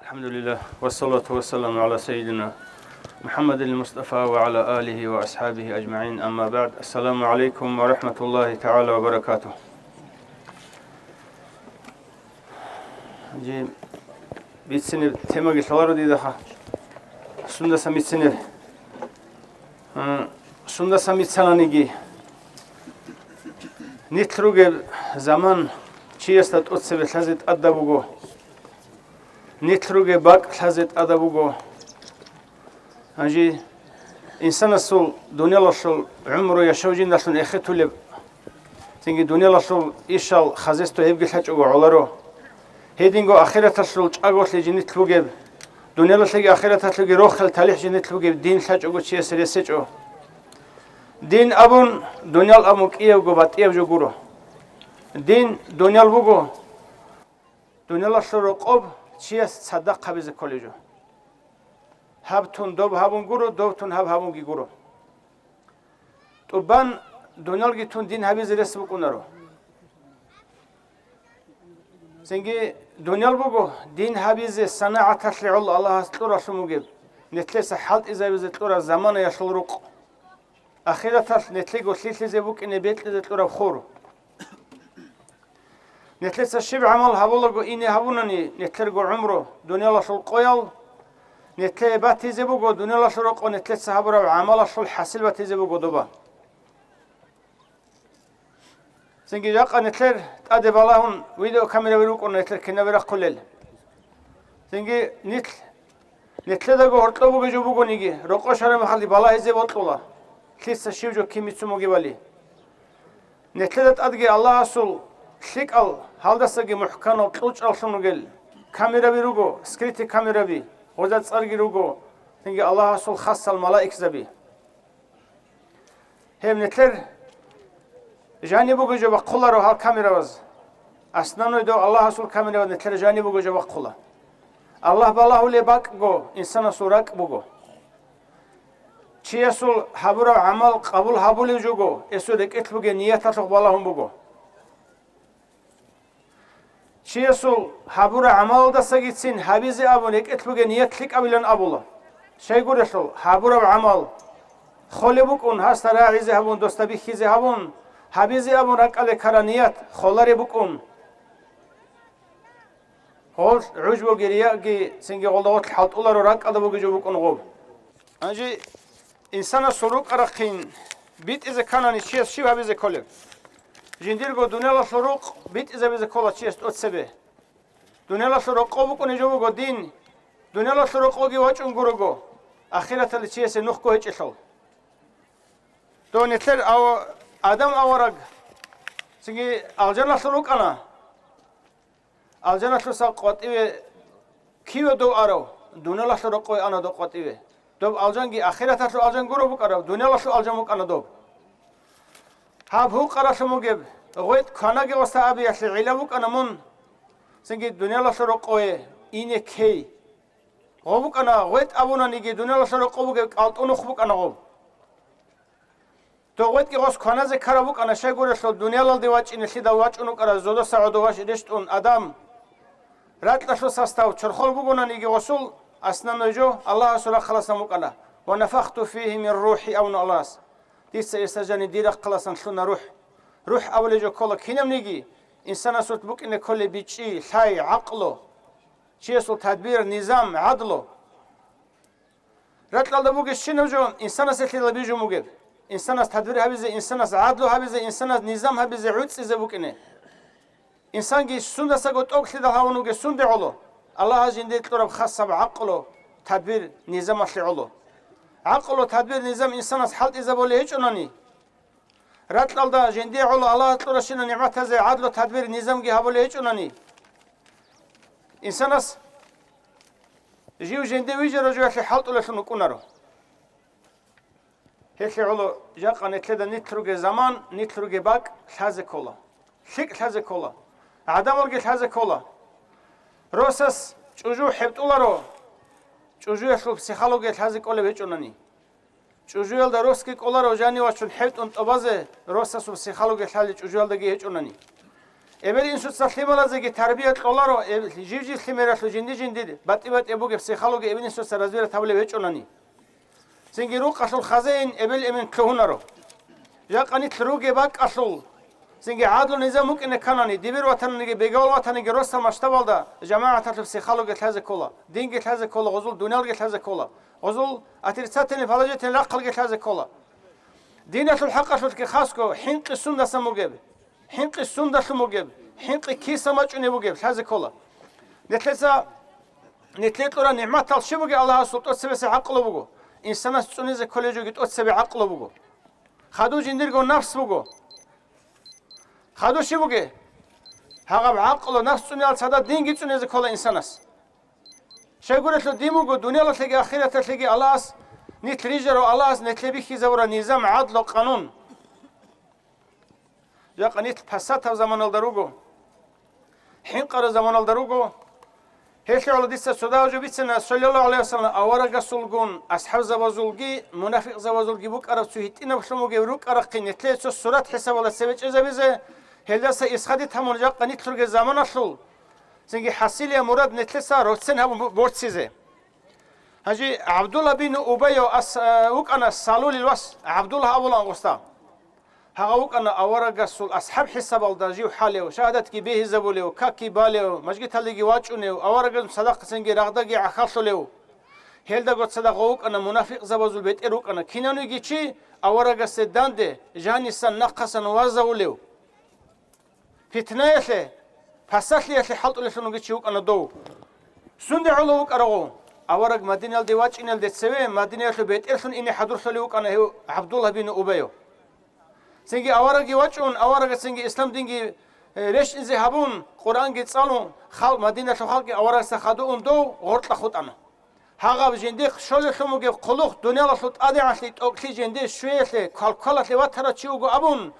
الحمد لله والصلاة والسلام على سيدنا محمد المصطفى وعلى آله وأصحابه أجمعين أما بعد السلام عليكم ورحمة الله تعالى وبركاته جي بيتسنر تماغي سوارو دي دخا سندا سميتسنر سندا سميتسانانيجي نيتروغي زمان چيستات أتسبه لازت أدبوغو نيتروغي باق لازت أدبوغو أجي إنسان السول دنيا لشل عمره يشوجين لشل إخيتو لب تنجي دنيا لشل إيشال خزيستو هيبجي حجو علارو هيدينغو آخرة لشل أقوت لجي نتلوغي دنيا لشل آخرة لشل روخل تاليح جي نتلوغي دين حجو چيه سريسيجو دين أبون دنيا الأموك إيوغو بات إيوجو غورو دين دنيا البوغو دنيا لشل رقوب چيه صدق قبيز كوليجو هابتون دوب هابون گورو دوبتون هابون گی گورو طبعا دنیال گیتون دین هبیز رس بکنارو سنگی دنیال بگو دین هبیز صناعت تشلعل الله استورا شموگib نتلس حالت إذا بزتورا زمان يشل رق أخيرا نتلقو سلسلة بوك إن بيت لزتورا بخورو نتلس الشيب عمل هبولغو إني هبونني نتلقو عمره دنيال شل قيال نتلي باتيزي بوغو دونيلا شروق ونتلي سحابرا وعمالا شل حاسل باتيزي بوغو دوبا سنجي جاقا نتلي تأدي بالاهون ويديو كاميرا ويروكو نتلي كنا برا قلل سنجي نتلي داغو هرطلو بوغو جو بوغو نيجي روكو شاري محلي بالا هزي بطولا تليس شيو جو كيميتسو موغي بالي نتلي تأدي الله سول شيك ال هالدستاقي محكانو تلوش الشنو جل كاميرا ويروكو سكريتي كاميرا بي وجد صارجي روجو تنجي الله سول خاص الملائكة زبي هم نتلر جاني بوجو جو بقولا رو هالكاميرا وز أسنانو يدو الله سول كاميرا وز نتلر جاني بوجو جو بقولا الله بالله اللي باك جو إنسان سورك بوجو شيء سول حبرو عمل قبول حبولي جوجو يسودك إتلوجي نية تلوج بالله بوجو شيسول حبورا عمل دستگیتسین حبیزی آبون یک اتلوگه نیت لیک آبیلن آبولا شی گورشل حبورا عمل خالی بکن هست راعیزی هبون دستبی خیزی هبون حبیزی آبون رکال کرانیت خالری بکن خال عجب و گریه کی سنگی قلدوات حالت اولا رو رکال بگی جو بکن غوب انجی انسان سلوک ارخین بیت از کانانی چیست شیو حبیزی کلی جنديرغو دونيلا شروق بيت إذا بيز كولا تشيست أتسبه دونيلا شروق أبوكو نجوبو دين دونيلا شروق أجي واج أنغورغو أخيرا اللي تشيست نخكو هيج إشل تو نتلر أو آدم أورق سنجي الجنة شروق أنا الجنة شروق قطيبه كيو دو أرو دونيلا شروق أنا دو قطيبه دوب الجنجي أخيرا تلو الجنغورو بك أرو دونيلا شو الجنمك أنا دوب هاب هو قرش موجب غويت كناجي وستأبي أصل علمك أنا من سنجي الدنيا لا شروق قوي إني كي غوبك أنا غويت أبونا نيجي الدنيا لا شروق قوي قالت أنو خبك أنا غوب تو غويت كي غوس كناز كربك أنا شيء قول شو الدنيا لا دواج إن شيء دواج أنو كرا زودا سعودواش رشتون أدم رات لشو ساستاو شرخول بقونا نيجي غسول أسنان نجو الله سلا خلاص نمك أنا ونفخت فيه من روحي أو نالاس ديس يستجاني ديرك خلاص نشلنا روح أول جو كله كنا منيجي إنسان صوت بوك إن كل بيجي حي عقله شيء صوت تدبير نظام عدله رتل الله بوك شنو جو إنسان سكيل بيجو موجب إنسان تدبير هبزة إنسان عدله هبزة إنسان نظام هبزة عود إذا بوك إنه إنسان جي سند سقط أكل ده هونو جي سند علو الله جندي تراب خاصة بعقله تدبير نظام أصل علو عقل و تدبیر نظام انسان از حالت إذا بوله هیچ اونانی رتل الله جندی علا الله تراشین نعمت از عدل و تدبیر نظام گی هبوله هیچ اونانی انسان از جیو جندی ویجه رجوع اخلی حالت اوله شنو کنارو هیچ علا جاقا نتلده نتروگ زمان نتروگ باق لحظه کولا شک لحظه کولا عدم ولگی لحظه کولا روسس چوجو حبت اولا رو چوجو اخلو پسیخالوگی لحظه کولا هیچ اونانی چوجویل در روز که کولا رو جانی و چون حبت اون تبازه روسس و پسیخالوگی لحظه چوجویل دگی هیچ اونانی ებელი ინსუც სახლიმალაზეგი თარბიათ ყოლარო ჟივჟი ხიმერაშო ჯინდი ჯინდი ბატიბატ ებუგე ფსიქოლოგი ებელი ინსუც რაზვერა თავლე ვეჭონანი სინგი რო ყაშულ ხაზეინ ებელი ემენ ქოհუნარო ჟაყანი თრუგე ბაკაშულ სინგი ადლო ნიზამუ კინე ქანანი დიბერ ვათანიგი ბეგავალ ვათანიგი როსა მასშტაბალდა ჟამაათათლ ფსიქოლოგი თაზე ყოლა დინგი თაზე ყოლა ღოზულ დუნალგი თაზე ყოლა ღოზულ ათირცათენი ფალაჯეთენ ლაყალგი თაზე ყოლა დინაშულ ჰაყაშულ კი ხასკო ჰინყი სუნდასა მოგები ჰინყი სუნდასა მოგები ჰინყი ქისამაჭუნე მოგები თაზე ყოლა ნეთლეტურა ნიმათალ შიბუგი ალაჰ სულტოცებესე აყლობუგო ინსანას წუნეზე კოლეჯოგი ტოცები აყლობუგო ხადუ ჯინდირგო ნაფს ბუგო ხადუ შიბუგი ჰაღაბ აყლო ნაფს წუნეალ სადა დინგი წუნეზე კოლა ინსანას შეგურეთლო დიმუგო დუნიალათლეგი ახირათლეგი ალაჰს نتريجرو الله نتلبي خيزورا نظام عدل وقانون يا قنيت فساتها زمان الدروغو حين قرا زمان الدروغو هيك على ديس السوداوجو بيتنا صلى الله عليه وسلم اورا غسولغون اصحاب زوازولغي منافق زوازولغي بوك ارا سويتنا بشموغي روك ارا قينتلي صورت حساب ولا سبج ازبيزه هلاسا اسخدي تمون يا قنيت ترغ زمان اصل سنجي حسيل يا مراد نتلسا روتسن هم بورتسيزه هجي عبد الله بن أبي وكأنا سالول الوس عبد الله أولا غستا هذا وكأنا أورا سول أصحاب حساب الدجي وحاله وشهادت كي به زبوله وكاكي باله مجد تلقي واجونه أورا صدق سنجي رغدقي عخاصله هلدا قد صدق وكأنا منافق زبازول بيت إروك أنا كينانو يجي أورا سدانده جاني سن نقصا وازوله فتنة يله فسخ يله حلط له شنو يجي وكأنا دو سند علوك أرغو أورق مدينة الدواج إن الدسوي مدينة البيت إرسل إني حضر سلوك أنا هو عبد الله بن أبي سنجي أورق يواجهون أورق سنجي إسلام دينجي ليش إنزهابون قرآن جت صالون خال مدينة الخالق أورق سخدوهم دو غرط لخوت أنا هاغا بجندق شل شمو جب قلوخ دنيا لخوت أدي عشلي أكلي جندق شوية كالكلة لوتر تشيوجو أبون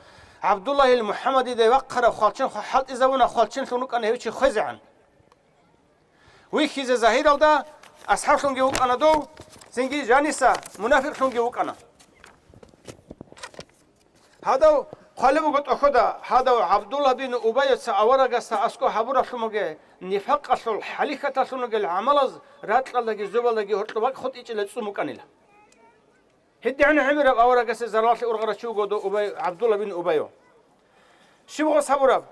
عبد الله المحمدي ده وقرة خالشين حال إذا ونا خالشين شنوك أنا هيك خزعن ويكيز زهير ده أصحاب شنجي وك أنا دو سنجي جانيسا منافق شنجي وك أنا هذا قالبو قد أخدا هذا عبد الله بن أبي سأورا قصة أسكو حبورا شنجي نفاق أصل حليكة شنجي العملز راتل لجي زبل لجي هرتباك خد إيش لتسمو كانيلا هدي عنا عمر أورا قصة زرالة أورغرا شو قدو أبي عبد الله بن أبي شو غص حبورا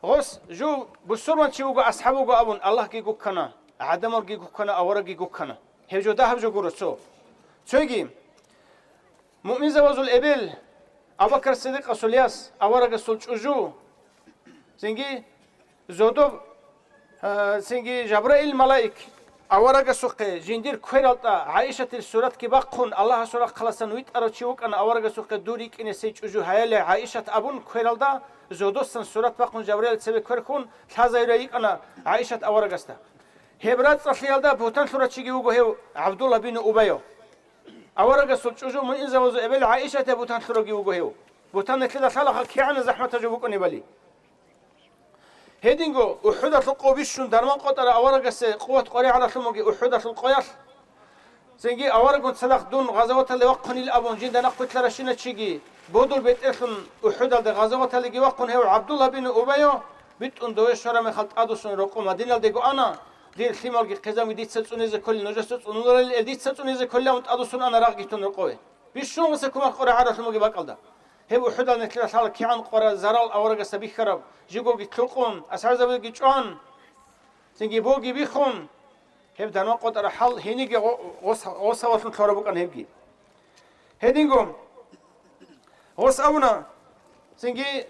غص جو بسرمان شو قو أصحابه قو أبون الله كي قو كنا عدم الجي كنا أورجي كنا هجو ده هجو كورسو شويجي مؤمن زوجل إبل أبو بكر الصديق أسولياس أورج السلج أجو سنجي زودو سنجي جبرائيل الملائك أورج سوق جندير كويرالتا عائشة السورة كباقون الله سورة خلاصن ويت أرتشوك أنا أورج سوق دوريك إن سيج أجو هيال عائشة أبون كويرالدا زودو سن سورة باقون جبرائيل سبي كويركون هذا يريك أنا عائشة أورج استا هبرات صحيالدا بوتان سورة شيء هو عبد الله بن أبي أورج سلجوجو من إنزا وزو إبل عائشة بوتان سورة هو بوتان كذا خلق كيان زحمة جبوك نبالي هيدينغو أحدة القوبيشون درمان قطر أورج قوة قرية على شموجي أحدة القياس سنجي أورج صدق دون غزوات اللي وقني الأبون جند نقطة لرشينة شيء بودل بيت إخن أحدة الغزوات اللي وقن هو عبد الله بن أبي بيت أندوش شرم خلط أدوسون رقم مدينة ديجو أنا دير خيمالجي قزامي ديت سنز كل نجست ونور ديت سنز كل يوم أدوسون أنا راقيتون القوي بيشون مسكوا قرا عرش مجي بقلدا هو حدا نكلا شال كيان قرا زرال أورج سبي خرب جيجو بيتلقون أسعار زبي جيجان سنجي بوجي بيخون هب دنا قدر حل هنيجي غوص وصل خرابك أنا هبجي هدينكم غوص أبونا سنجي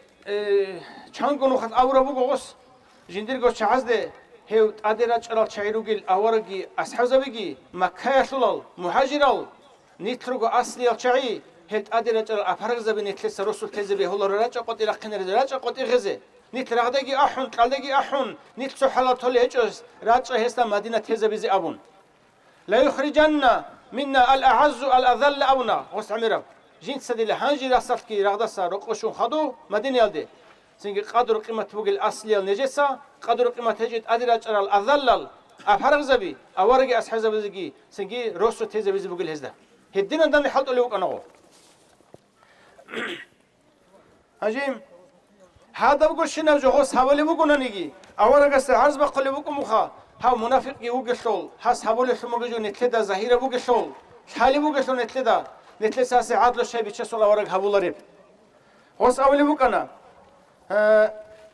چانگونو خد أورا بوجو غوص جندير غوص عزده هو أدرج على شعيروجيل أورجي أصحابي مكة يشلال مهاجرال نيترجو أصلي الشعي هت أدرج على أفرق زبي نتلس رسول تزبي هو الرجع قط إلى قنر الرجع قط إغزة نترغدقي أحون قلدقي أحون نتسو حلال تولي هجوز رجع هستا مدينة تزبي زي أبون لا يخرجن منا الأعز الأذل أبونا وسعمرا جنس سديل هنجي راسلكي رغدسا رقوشون خدو مدينة يلدي سنجي قدر قيمة بوجي الأصلي النجسة قدر قيمة هجت أدرج على الأذلل أفرق زبي أورجي أصحاب زبي سنجي روسو تزبي زي بوجي الهزدا هدينا دم حلط اللي وقناه هجيم هذا بقول شنو جوهس حوالي بقولنا نيجي أورا قصة عرض بقولي بقول مخا ها منافق يوقشول هاس حوالي شو مجو نتلدا ظاهرة بقشول حالي بقشول نتلدا نتلسا عادل الشيء بيتشسول أورا حبول ريب هوس أولي بقولنا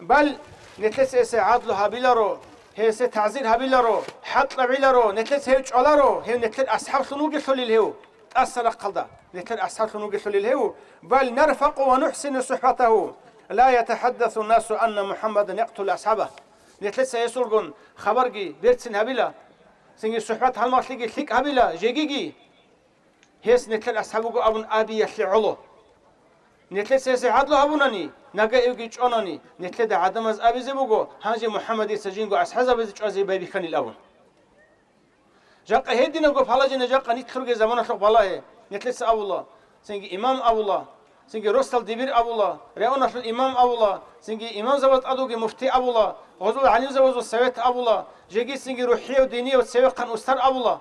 بل نتلسا عادل هابيلارو هي تعزير هابيلارو حط لبيلارو نتلس هيوش علارو هي نتل أصحاب شنو قشول الهو تأثر قلدا نتل أصحاب شنو قشول الهو بل نرفق ونحسن صحبته لا يتحدث الناس أن محمدا يقتل أصحابه نتلسا يسولغون خبرجي بيرتسن هابيلا سنجي صحبت هالماشليجي ثيك هابيلا جيجيجي هيس نتل أصحابه أبن أبي يشلي علو نتلسا يسي عدلو هابوناني نجا يوجي جوناني نتلدا عدم از أبي زبوجو هانجي محمد سجينجو أصحاب بيزج أزي بيبي خاني الأول جاق هيدينا جو فلاجي نجاق نتخرج زمان شو بالله نتلسا أولا سنجي إمام أولا سنجي رسل دبير أولا رأونا شو الإمام أولا سنجي إمام زوج أدوجي مفتي أولا غزول علي زوج السويت أولا جيجي سنجي روحية ودينية وتسويق عن أستر أولا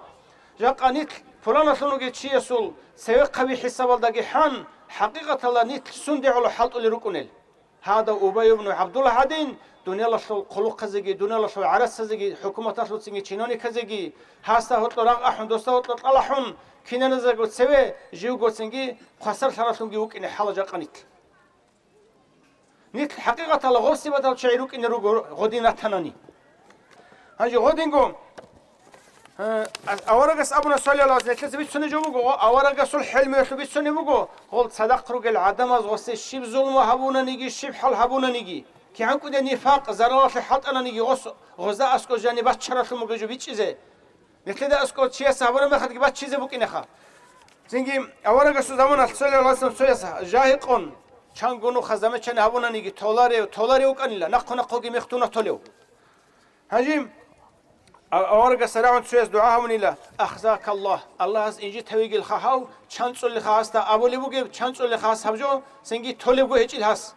جاق نتل فلانا شنو جت شيء يسول سويق قوي حساب الدقي حان حقيقة الله نتل سندي على حلط اللي ركنل هذا أبي بن عبد الله هادين دنيا الله شو خلق كزجي دنيا الله شو عرس كزجي حكومة شو سنجي تشينوني كزجي هاستا هطلق أحد دوستا هطلق ألحون كنا نزق وتسوي جيو قوتسنجي خسر شرفهم جيوك إن حال جاق نتل حقيقة الله غرسي بدل شعيروك إن رو غدينا تناني هنجي غدينكم أورجس أبونا صلى الله عليه وسلم بيتسوني جوجو أورجس الحلم يشوف بيتسوني بوجو قول صدق رجل العدم از غصة شيب ظلم وهبونا نيجي شيب حل هبونا نيجي كي عنكو ده نفاق زرارة حط أنا نيجي غزة أسكو جاني بس شرف الموجو بيتشيزه نتلي ده أسكو شيء سابونا ما خد بس شيء بوك إنخا زنجي أورجس زمان صلى الله عليه وسلم سويسه جاهقون كان قنو خزامة كان هبونا نيجي تولاري وكانيلا نقو نقوجي مختونا توليو هجيم أورجع سرعان سويس دعاء منيلا أخزاك الله هز إنجي تويجي الخاو شانس اللي خاستا أبو اللي بوجي شانس اللي خاس هبجو سنجي تولي بوجي هيك الهاس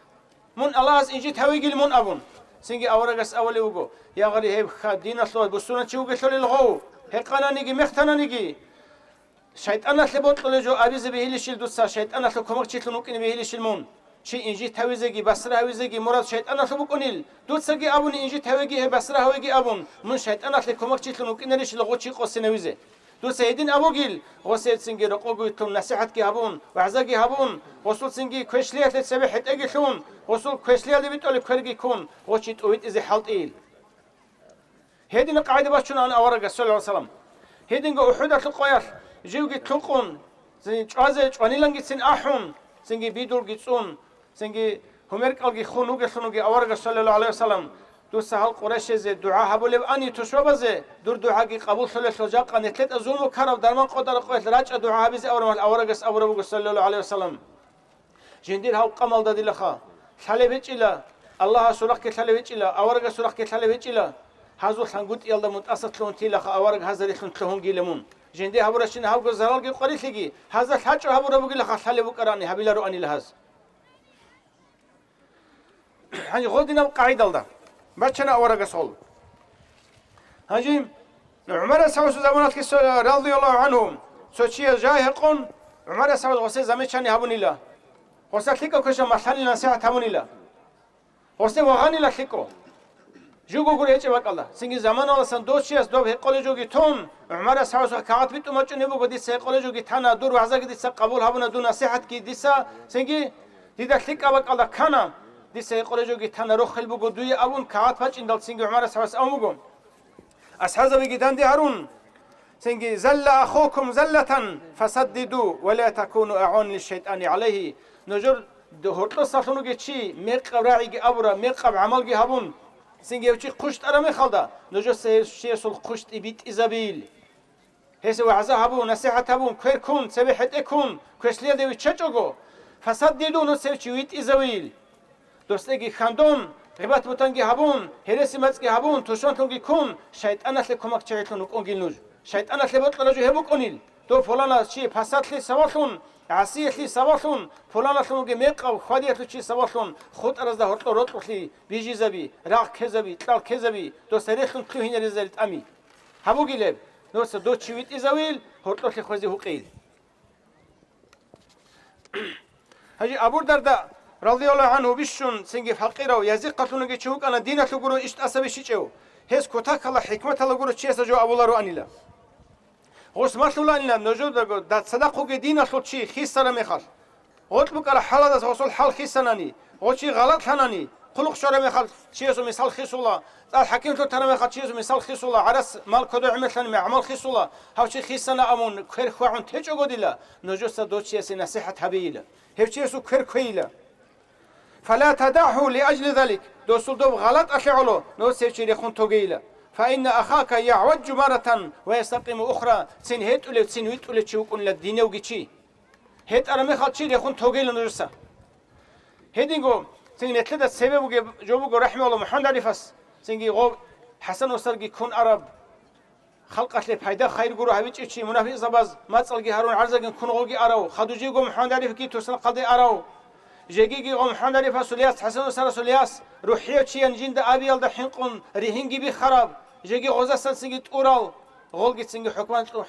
من الله هز إنجي تويجي المن أبون سنجي أورجع أولي بوجو يا غري هيب خدينا صلوا بسونا شو بيشول الغو هقنا نيجي مختنا نيجي شيطان اللي بطل جو أبي زبيه اللي شيل دوسا شيطان اللي كمك شيل ممكن بيه اللي شيلمون شيء إنجي تويزجي بسرة هويزجي مراد شيطان شو بكونيل دوتسجي أبون إنجي تويجي بسرة هويجي أبون من شيطان اللي كمك شيء ممكن نريش لغوت شيء قص نويزه دو سيدين أبو جيل وسيد سنجي رقوقي توم نصيحة كي هبون وعزاجي هبون وصل سنجي كويشلية تسبح تأجي شون وصل كويشلية اللي بتقول كرجي كون وشيت أويت إذا حلت إيل هيدين قاعدة باشون أنا أورجع صلى الله عليه وسلم هيدين جو أحد تلقياش جيوجي تلقون زين عزج ونيلانجي سن أحون سنجي بيدور جيتون سنجي همرك ألقي خونوجي خونوجي أورجع صلى الله عليه وسلم دو سهل قريش زي دعاء هبول أني تشوب زي دور دعاء قبول صلى الله عليه وسلم نتلت أزوم وكرب درمان قدر قويت راجع دعاء بزي أورجع صلى الله عليه وسلم جندير هاو قمل دادي لخا ثالث إلى الله سرق كثالث إلى أورجع سرق كثالث إلى هذا سنقول يلا متأسف لون تيلخ أورجع هذا اللي خنتهم جيلمون جندير هبورشين هاو زرال جي قريش لجي هذا الحج هبور بقول لخ ثالث بكراني هبيلا رؤني لهذا هني غودنا قاعدة ده بچنا أورجع صل هنجيم عمر سوى زمانات كيس رضي الله عنهم سوتشي جاهقون عمر سوى غسل زمانة شاني هبوني لا غسل ثيكو كش مثلا نصيحة هبوني لا غسل وغني لا ثيكو جوجو قريش بق الله سنجي زمان الله سندوتشي أس دوب هقول جوجي توم عمر سوى كعات بيتو ما تجني بقول دي سيقول جوجي ثنا دور وعزق دي سقبول هبونا دون نصيحة كي ديسا سنجي دي ثيكا بق الله كنا دي سيقول جوجي ثنا روخل بقول دوي أبون كعات فاش إن دل سنجي عمر سوى أموجون أصحاب بيجدان دي هارون سنجي زل أخوكم زلة فسددوا ولا تكونوا أعون للشيطان عليه نجر دهورت صفنو جتشي ميقب راعي أبورا ميقب عمل جهبون سنجي وشي قشت أرمي خلدا نجر سيسول قشت إبيت إزابيل هسه وعزا هبون نصيحة هبون كير كون سبيحت إكون كوشليا دي ويتشجعو فسددوا نسيوشي ويت إزابيل دوستيجي خندون غيبات بوتانجي هبون هرسي ماتسكي هبون توشون تونجي كون شيطان أصلي كمك تشيطون وكونجيل نوج شيطان أصلي بطل رجو هبوك أنيل دو فلانا شي فساد لي سوالون عسية لي سوالون فلانا تونجي ميقا وخادية لي سوالون خود أرز ده هرطو رطو لي بيجي زبي راق كذبي تلال كذبي دو سريخن تلوهين رزالت أمي هبوكي لب نوست دو تشويت إزاويل هرطو لي خوزي هقيل هجي أبور دردا رضيالله عنه بيشون سنجي فقيرو يزقتون جي تشوك أنا دينة لغورو إشت أسبي شيء هس كتاك الله حكمة لغورو تشيس جو أبو لارو أنيلا غوس ما شلون أنيلا نجود دعو دات صدقو جي دينة شو تشي خيسنا مخال غوت بكرة حلا داس غوصل حال خيسناني غوتشي غلط هناني خلق شر مخال تشيسو مثال خيسولا الحكيم تو ترى مخال تشيسو مثال خيسولا عرس مال كدو عملتن معمل خيسولا هاوشي خيسنا أمون كير خوعن تجو قديلا نجود سدو تشيس نصيحة حبيلا هفشيسو كير كويلا فلا تدعه لأجل ذلك دوسل دوب غلط أشعله نو سيفشي لخون توغيلا فإن أخاك يعوج مرة ويستقيم أخرى سين هيت أولي سين ويت أولي تشوكون للدين وغيشي هيت أرمي خالشي لخون توغيلا نجرسا هيدينغو سين نتلدى السبب جوبوغو رحمه الله محمد عرفاس سينغي غوب حسن وسرقي كون عرب خلقت لي فايدة خير غورو هبيچ اچي منافق زباز ما صلغي هارون عرزگن كون غوغي أراو خدوجي غو محمد عرفكي توسن قضي أراو جيجي غو محمد عرفاس سولياس حسن وسر سولياس روحيه چيان جند ابيال ده حنقون ريهنگي بي خراب جيجي غوزا سنگي تورال غولگي سنگي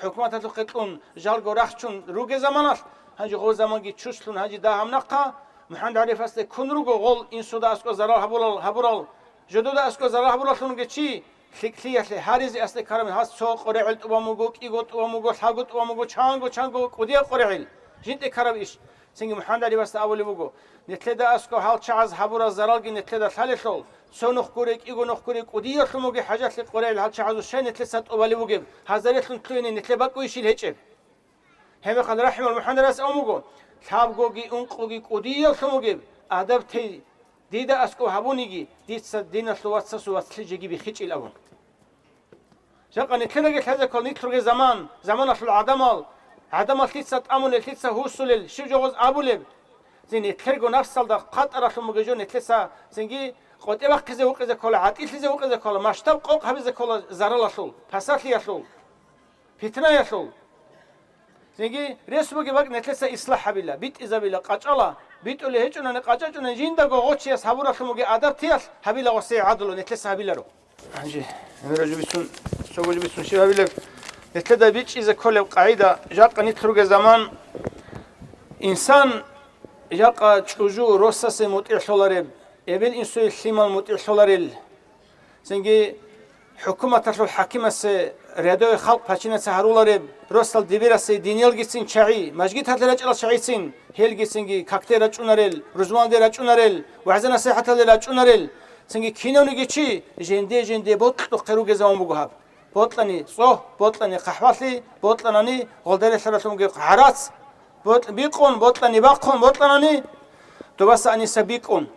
حكومت قطون جال غورخچون روغ زمانات هاجي غو زمانگي چوشلون هاجي دا همنقا محمد عرفاس كون روغو غول ان سودا اسكو زرال هبورال جدودا اسكو زرال هبورالون چي خليخلي هاريزي اسل كرم هاس سو قرعل توموغو كيغو توموغو حاغو توموغو چانگو قوديا قرعل جنت كربيش سنگ محمد عرفاس اولي بوغو نتلدا اسكو حال چاز هبورا زرالگي نتلدا خالشول سونخ كوريك ايغو نخ كوريك قوديا شموغي حاجات لقرعل حال چازو شي نتلسات اولي بوغو حضرتن تلوني نتلبا كويشيل هچ هم قد رحم محمد عرفاس اموغو ثابغوغي انقوغي قوديا شموغي ادب تي ديدا اسكو هبونيغي ديتس دينا سواتس سواتس جيجي بخيچ الابون شقا نتلغي هذا كل نتلغي زمان اشل عدم الخيصة أمون الخيصة هوسول شو جوز أبولب زين تلقوا نفس الدا قطر شو مججون تلسا زينجي قد إبق كذا وكذا كلا عتيل كذا وكذا كلا مشتب قوق هبذا كلا زرلا شو فساتلي شو فتنة شو زينجي رسمه جبك نتلسا إصلاح بالله بيت إذا بالله قاچلا بيت اللي هيك أنا قاچا أنا جين دا قوتشي أصحابنا شو مجي أدر تياس هبيلا وسيع عدلو نتلسا هبيلا رو عنجي نرجو بيسون شو بيجي بيسون شو هبيلا نتلدا بيتش إذا كل قاعدة جاق نترجع زمان إنسان جاق تشوجو روسس مطيع شلارب يبين إنسان خيمال مطيع شلارل زنجي حكومة تشل حكيمة س رياضة خلق بحشينة سهرولارب روسال دبيرة س دينيال جسين شعي مجد هتلاج على شعي سين هيل جسينجي كاكتير رجونارل رزمان دي رجونارل وعزنا سيحة رجونارل زنجي كينوني جيشي جندي بوت تقرو زمان بجوهب بوتلاني صوه بوتلاني قحوالي بوتلاني غلدري شرطهم حراس بيقون بوتلاني باقون بوتلاني توبس أني سبيقون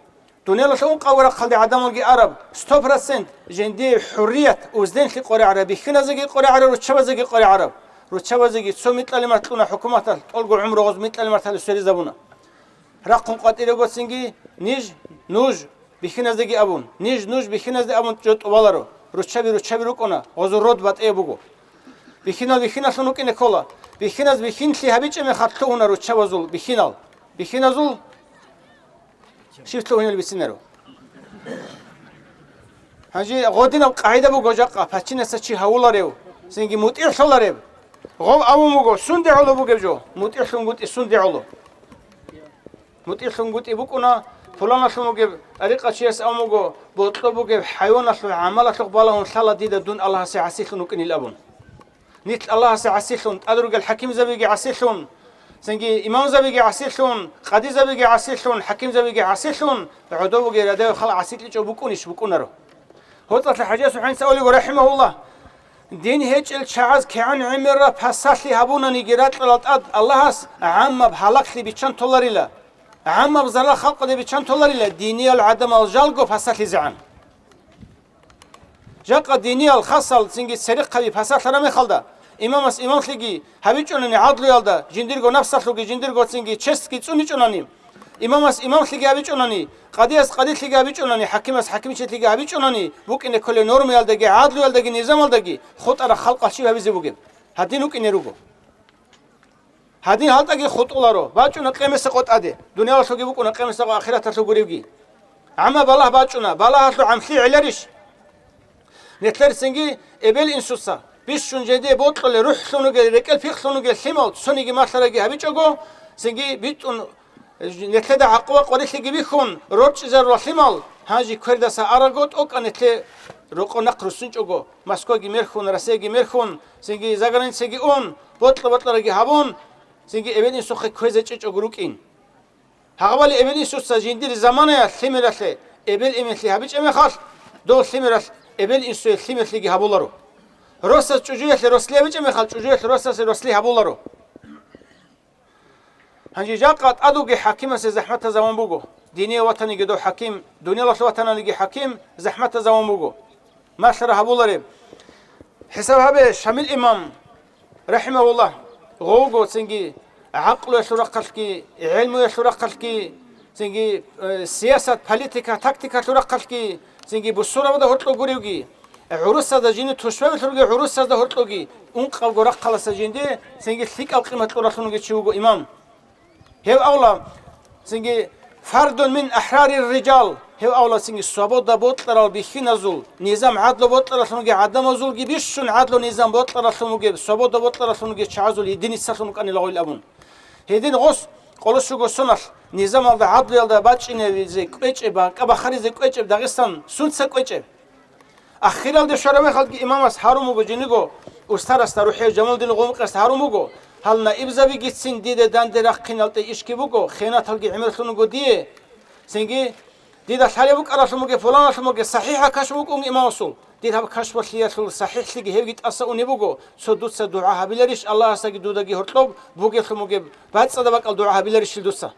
دنيا لشون قورة خلدي عدم الجي عرب 100% جندي حرية وزدين في قرى عربي خنا زجي قرى عرب وتشبه زجي قرى عرب وتشبه زجي سو مثل ما تلونا حكومات تلقوا عمره غز مثل ما تلو سري زبونا رقم قاتل قط سنجي نوج بخنا زجي أبون نوج بخنا زجي أبون جت والارو روچابي روكونا غزورود بات ايبوغو بخينال شنو كينه كولا بخينتلي هبيچ مي خطونا روچابازول بخينازول شفتو هنا بيسينرو هاجي غودينا قاعده بوغو جاقا فاچينه سچي هاولاريو سينغي موتير شولاريو غو ابوموغو سوندي علو بوغجو موتير شونغوت سوندي علو موتير شونغوت ايبوكونا فلان شموجب أريقة شيء أموجو بطلبوجب حيوان شو عمله تقبلهم صلاة ديدا دون الله سعسيخون وكني الأبون نيت الله سعسيخون أدرج الحكيم زبيجي عسيخون سنجي إمام زبيجي عسيخون قاضي زبيجي عسيخون حكيم زبيجي عسيخون عدوجي رداء خلع عسيخ ليش بكونش بكونرو هو طلع الحاجة سبحان سأولي ورحمه الله دين هيج الشعاز كعن عمره بحساسي هبونا نجيرات للأرض الله هس عم بحلق لي بيشان طلاريلا عم بزرع خلق ده بيشان طلاريلا ديني العدم الجلقو بحساسي زعان جاق ديني الخاصة سنجي سرق قبي بحساس رامي خلدا إمام سلجي هبيجونني عدل يالدا جنديرجو نفس سلجي جنديرجو سنجي تشست كيتسوني جوناني إمام سلجي هبيجونني قاضي سلجي هبيجونني حكيم سلجي هبيجونني بوك إن كل نورم يالداجي عدل يالداجي نظام يالداجي خط على خلق شيء هبيزي بوجب هدينوك إن يروجو هدين هالداجي خط أولارو باجونا قيمة قط عدي دنيا شو جيبوك ونقيمة سقى آخرة شو قريبجي عما بالله باجونا بالله هسلو عمثلي علريش نتلر سنجي إبل إنسوسا بيش شنجدي بطل روح سونو جل ركل فيخ سونو جل حمل سوني جي مثلا جي هبيجوجو سنجي بيتون نتلدا عقوة قريش جبيخون روتش زر رحمال هاجي كردا سأرجوت أو كانت رقو نقرسون جوجو مسكو جميرخون رسي جميرخون سيجي زغرين سيجي أون بطل رجي هابون سيجي إبني سخ كويزة جوجروكين هقبل إبني سوس سجيندير زمانه ثمرته إبل إمثلي هبيج أمخال دول ثمرة إبل إنسو ثمرتلي هبولارو روسا تجوجيه لروسلي هبيج أمخال تجوجيه لروسا روسلي هبولارو هنجي جاقت أدوجي حكيم زحمة زمان بوجو دينية وطني جدو حكيم دنيا الله وطننا نجي حكيم زحمة زمان بوجو ما شرح هبولاري حساب هبه شامل إمام رحمه الله غوجو سنجي عقله يشرقلكي علمه يشرقلكي سنجي سياسة بوليتيكا تكتيكا شرقلكي سنجي بصورة وده هرتلو غوريوغي عروس هذا جيني توشوا بتلوغي عروس هذا هرتلوغي أنقل غرقل سجيندي سنجي ثيك أو قيمة رسولنا جتشوغو إمام هو أولا سنجي فرد من أحرار الرجال هو أولا سنجي صبوت دا بوتلر بيخي نزول نظام عدل بوتلر رسولنا عدم نزول جي بيشون عدل نظام بوتلر رسولنا صبوت دا بوتلر رسولنا تعازل يديني سرسولنا كأني لغوي الأبون هيدين غص قولش شو سنش نظام على عدل على باتشينه زي كويتش إبا كبخاري زي كويتش داغستان سونس كويتش أخيرا على الشراب خالد إمام أسحارو مجنيجو أستار أستروحي جمال دين قوم أسحارو مجو هل نائب زبي جتسين ديده دان درخين هل تيشكي بوجو خيانات هل عمل خنوجو ديه سنجي ديده حالي بوك أراش مجو فلان أراش مجو صحيحة كاش بوك إمام أصول ديده هب كاش بسليه صحيح لقي هيك أصلا بوجو سدوت سدعاء بيلريش الله سجدوا دقي هرطلب بوجي خمجو بعد صدق الدعاء بيلريش الدوسة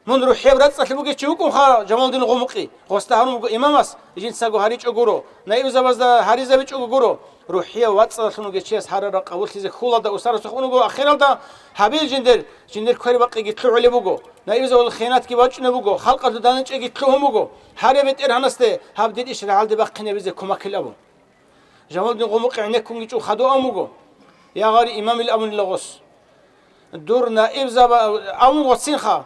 من روحي برات صلبوجي تشوكم خا جمال دين قومقي غستهانو مجو إمامس يجين ساقو هاريج أجورو نائب زبازدا هاري زبيج أجورو روحية واتس شنو جتشيس حرارة قبول تيزك خولا دا أسرة سخونو جو أخيرا دا حبيل جندر كوري بقى جتلو علي بوجو نائب زبال الخيانات كي باجنا بوجو خلق دانش جتلوهم بوجو هاري بيت إرهانسته هابديد إيش العال دي بقى نبيز كوما كل أبو جمال دين قومقي عنكم جتو خدوا أموجو يا غاري إمام الأمن لغوس دور نائب زبال أمو واتسين خا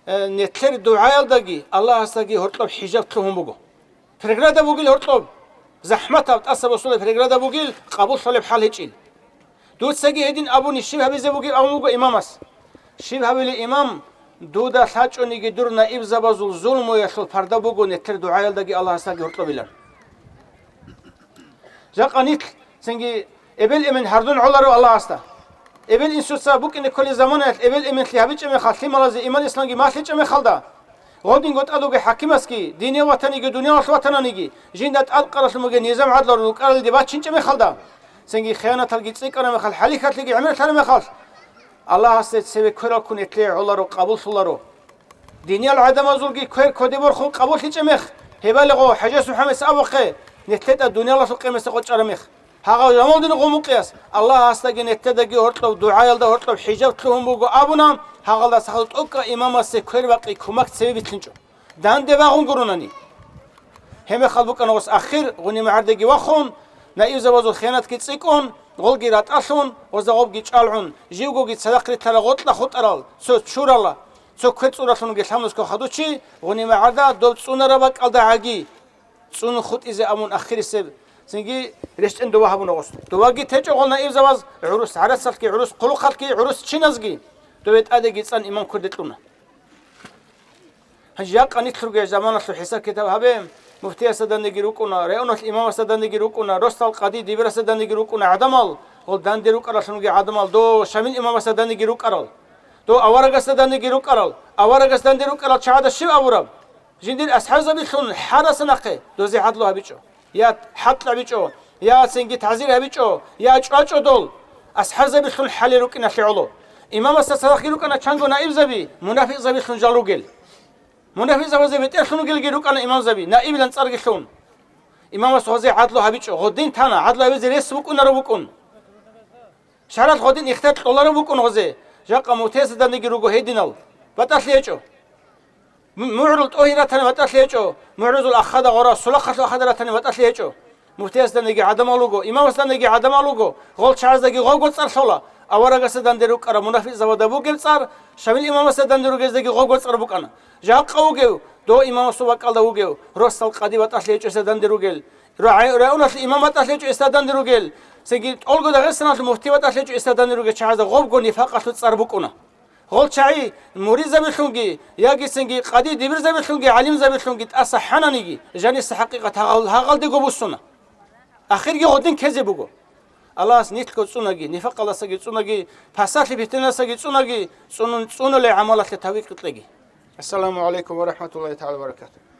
نتلر دعاء دقي الله هستقي هرطلب حجاب تلوهم بوجو فرقنا بوجي هرطلب زحمتها بتأثر وصول فرقنا بوجي قبول صلب حال هيجيل دود سجي هدين أبوني شبه بيزي بوجي أو بوجو إمامس شبه بيلي إمام دودا ثاجوني جدور نائب زبازول ظلم ويشل فردا بوجو نتلر دعاء دقي الله هستقي هرطلب بيلر جاك أنيت سنجي إبل إمن هردون علارو الله هستا إبل إنسوسا بوك إن كل زمانات إبل إمن خليهابيج أمي خالتي مالازي إيمان إسلامي ما خليج أمي خالدا غودين قط أدوجي حكيمسكي ديني وطني دنيا وطنانيجي جيندات ألقرش مجي نظام عدل وقال دي باتشين أمي خالدا سنجي خيانة تلقي تسيك أنا مخال حليخة تلقي عمل ثاني مخال الله هستيت سوي كرا كون يتلي علارو قبول صلارو دنيا العدم أزولجي كير كوديبور خون قبول تيج أميخ هبالغو حجاس محمد سأبقى نتلت الدنيا الله سقي مسقط شرميخ هاغو جمال دين قوم قياس الله هستجي نتدقي هرطلب دعاء يلدا هرطلب حجاب تلهم بوجو أبونا هاغلا سخلت أوكا إمام السكر باقي كومك تسوي بتلنجو دان دباغون قروناني هم خلبك أنا وس أخير غني معردقي وخون نايو زوازو الخيانات كي تسيكون غلقي رات أشون وزغوب جي تشالعون جيوغو جي تصدقري تلغوت لخوت أرال سو تشور الله سو كت صورة جي تحملسكو خدوشي غني معردا دوب تسونا ربك ألدا عاقي تسون خود إذا أمون أخير السب سنجي ريش عندو وهابون غوص دواجي تيجو غلنا إيو زواز عروس عرسلكي عروس قلوقلكي عروس تشينزجي دوبيت أدي جيتسان إمام كردتلونا هنجاق أني ترجع زمان الحساب كتاب هبهم مفتي سدان نجيروكونا رأينا الإمام سدان نجيروكونا رستال قدي دبير سدان نجيروكونا عدمال قل دان ديروك أرال شنو جي عدمال دو شامل إمام سدان نجيروك أرال دو أورق سدان نجيروك أرال أورق سدان ديروك أرال شهادة شيء أورب جندير أسحاب زبيشون حارس نقي دو زي عدلو هبيشو يا حط لبيشو يا سنجي تعزير هبيشو يا أشو دول أسحاب زبيشون حالي روكنا شعلو إمام السلسلة روكنا شانغو نائب زبي منافق زبيشون جالوجل منافق زبي تأشونو جل روكنا إمام زبي نائب لنصار شلون إمام السوزي عدلو هبيشو غدين تانا عدلو هبيز ريس بكون روبكون شارات غدين اختار طلار بكون غزي جاقا موتيس دنيجي روجو هيدينال بتأشليشو معرض أوهرة تاني بتأشليشو معرض الأخذ غرا سلخة الأخذ تاني بتأشليشو مفتيس دنيجي عدم لوجو إمام دنيجي عدم لوجو غول شعر دنيجي غول صار شلا أورا قصدان دروك أرا منافق زوادا بوجل صار شامل إمام دن دروك دنيجي غول صار بوكنا جاق أوجو دو إمام سوق الله وجو رأس القدي بتأشليشو دن دروجل رأينا الإمام بتأشليشو دن دروجل سجيت أولجو ده غير سنة المفتي بتأشليشو دن دروجل شعر غول جو نفاق صار بوكنا غلچعی موری زبیشونگی یا گیسنگی قدی دیبر زبیشونگی علیم زبیشونگی اصلا حنانیگی جانیس حقیقت هاقل دیگو بوسونا آخر گی خودین کزی بگو الله اس نیت کو چونگی نفق الله سگی چونگی پساش بیتنا سگی چونگی چونو له عملات تویق تلگی السلام علیکم و رحمت الله تعالی و برکاته